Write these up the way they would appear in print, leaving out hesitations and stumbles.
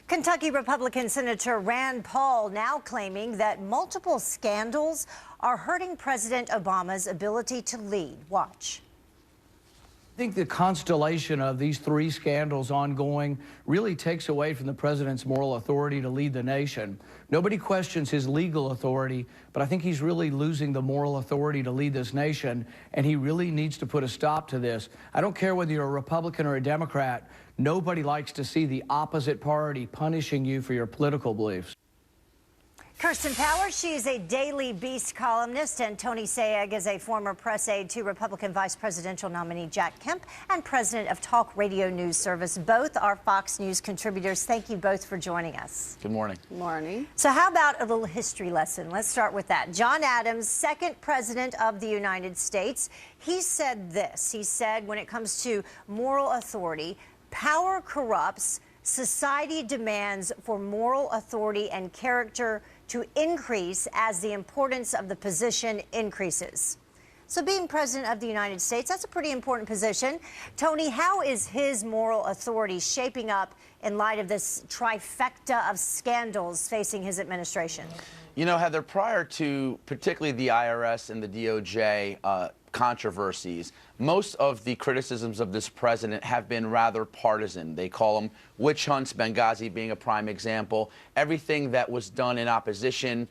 Kentucky Republican Senator Rand Paul now claiming that multiple scandals are hurting President Obama's ability to lead. Watch. I think the constellation of these three scandals ongoing really takes away from the president's moral authority to lead the nation. Nobody questions his legal authority, but I think he's really losing the moral authority to lead this nation, and he really needs to put a stop to this. I don't care whether you're a Republican or a Democrat. Nobody likes to see the opposite party punishing you for your political beliefs. Kirsten Powers, she is a Daily Beast columnist, and Tony Sayegh is a former press aide to Republican vice presidential nominee Jack Kemp and president of Talk Radio News Service. Both are Fox News contributors. Thank you both for joining us. Good morning. Good morning. So how about a little history lesson? Let's start with that. John Adams, second president of the United States, he said this. He said, when it comes to moral authority, power corrupts. Society demands for moral authority and character to increase as the importance of the position increases. So being president of the United States, that's a pretty important position. Tony, how is his moral authority shaping up in light of this trifecta of scandals facing his administration? You know, Heather, prior to particularly the IRS and the DOJ controversies, most of the criticisms of this president have been rather partisan. They call them witch hunts, Benghazi being a prime example. Everything that was done in opposition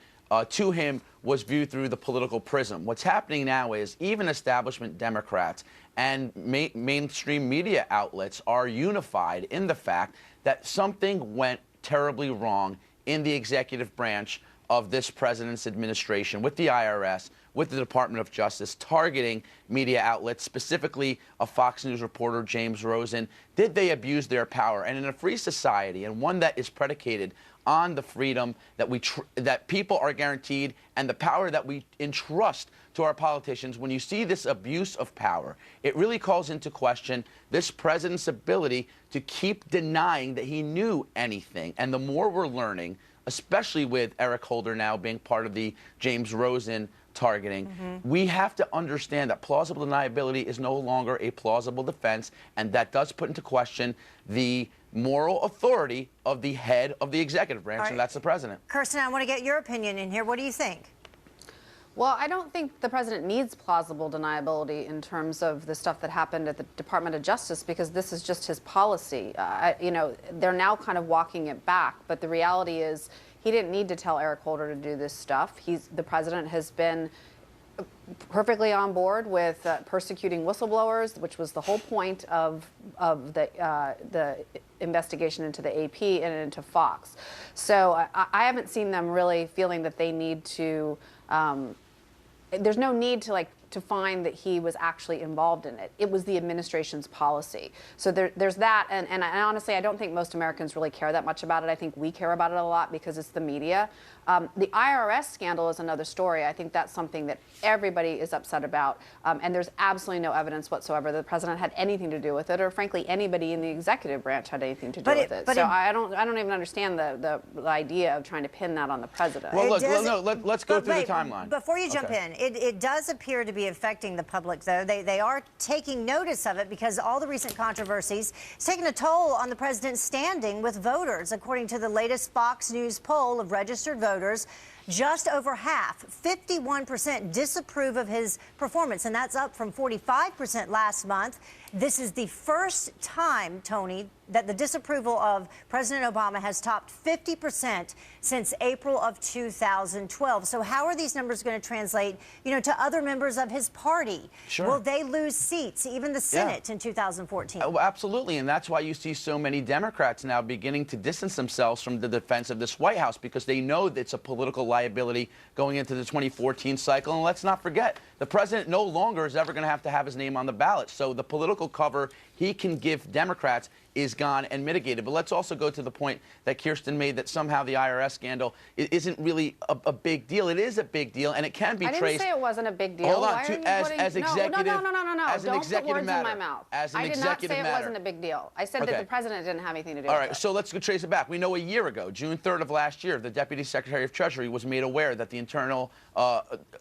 to him was viewed through the political prism. What's happening now is even establishment Democrats and mainstream media outlets are unified in the fact that something went terribly wrong in the executive branch of this president's administration, with the IRS, with the Department of Justice, targeting media outlets, specifically a Fox News reporter, James Rosen. Did they abuse their power? And in a free society, and one that is predicated on the freedom that people are guaranteed and the power that we entrust to our politicians, when you see this abuse of power, it really calls into question this president's ability to keep denying that he knew anything. And the more we're learning, especially with Eric Holder now being part of the James Rosen targeting, we have to understand that plausible deniability is no longer a plausible defense, and that does put into question the moral authority of the head of the executive branch, and that's the president. Kirsten, I want to get your opinion in here. What do you think? Well, I don't think the president needs plausible deniability in terms of the stuff that happened at the Department of Justice, because this is just his policy. You know, they're now kind of walking it back, but the reality is he didn't need to tell Eric Holder to do this stuff. The president has been perfectly on board with persecuting whistleblowers, which was the whole point of the investigation into the AP and into Fox. So I haven't seen them really feeling that they need to. There's no need to find that he was actually involved in it. It was the administration's policy. So there's that, and honestly, I don't think most Americans really care that much about it. I think we care about it a lot because it's the media. The IRS scandal is another story. I think that's something that everybody is upset about, and there's absolutely no evidence whatsoever that the president had anything to do with it, or frankly, anybody in the executive branch had anything to do with it. So I don't even understand the idea of trying to pin that on the president. Well, look, let's go through the timeline. Before you jump in, it does appear to be affecting the public, though. They are taking notice of it because all the recent controversies is taking a toll on the president's standing with voters. According to the latest Fox News poll of registered voters, just over half, 51%, disapprove of his performance, and that's up from 45% last month. This is the first time, Tony, that the disapproval of President Obama has topped 50% since April of 2012. So how are these numbers going to translate, to other members of his party? Sure. Will they lose seats, even the Senate, in 2014? Oh, absolutely, and that's why you see so many Democrats now beginning to distance themselves from the defense of this White House, because they know that it's a political liability going into the 2014 cycle. And let's not forget, the president no longer is ever going to have his name on the ballot. So the political cover he can give Democrats is gone and mitigated. But let's also go to the point that Kirsten made, that somehow the IRS scandal isn't really a big deal. It is a big deal, and it can be traced. I didn't say it wasn't a big deal. Hold on, as executive. No. As an Don't executive put words matter. in my mouth. As an I did not say it wasn't a big deal. I said that the president didn't have anything to do with it. All right, so let's go trace it back. We know a year ago, June 3rd of last year, the Deputy Secretary of Treasury was made aware that the internal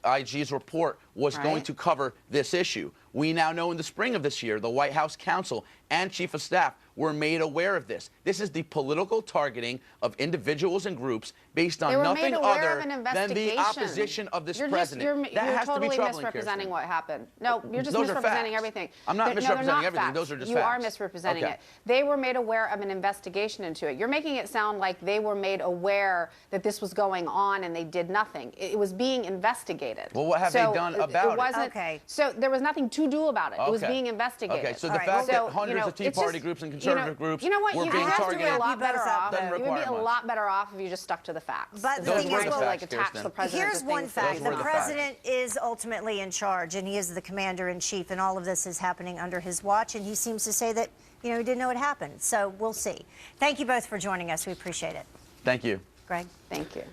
IG's report was going to cover this issue. We now know in the spring of this year, the White House counsel and chief of staff were made aware of this. This is the political targeting of individuals and groups based on They were nothing made aware other of an than investigation. the opposition of this You're president. You're that has totally to be troubling, misrepresenting Kirsten. what happened. No, you're just Those are misrepresenting facts. everything. I'm not No, they're misrepresenting not everything. facts. Those are just You are facts. misrepresenting Okay. it. They were made aware of an investigation into it. You're making it sound like they were made aware that this was going on and they did nothing. It was being investigated. Well, what have they done about it? Wasn't, Okay. So there was nothing to do about it. It was Okay. being investigated. Okay, so the All right. fact So, that hundreds of Tea it's Party just, groups and conservative groups you know what, were you being have to targeted be a lot You both better up, off. doesn't You would be require a much. lot better off if you just stuck to the facts. But the Don't thing is, try to well, like facts, attach Kirsten. the president Here's to one things fact. that The were the he's not. facts. president is ultimately in charge, and he is the commander-in-chief, and all of this is happening under his watch, and he seems to say that, he didn't know it happened. So we'll see. Thank you both for joining us. We appreciate it. Thank you. Greg? Thank you.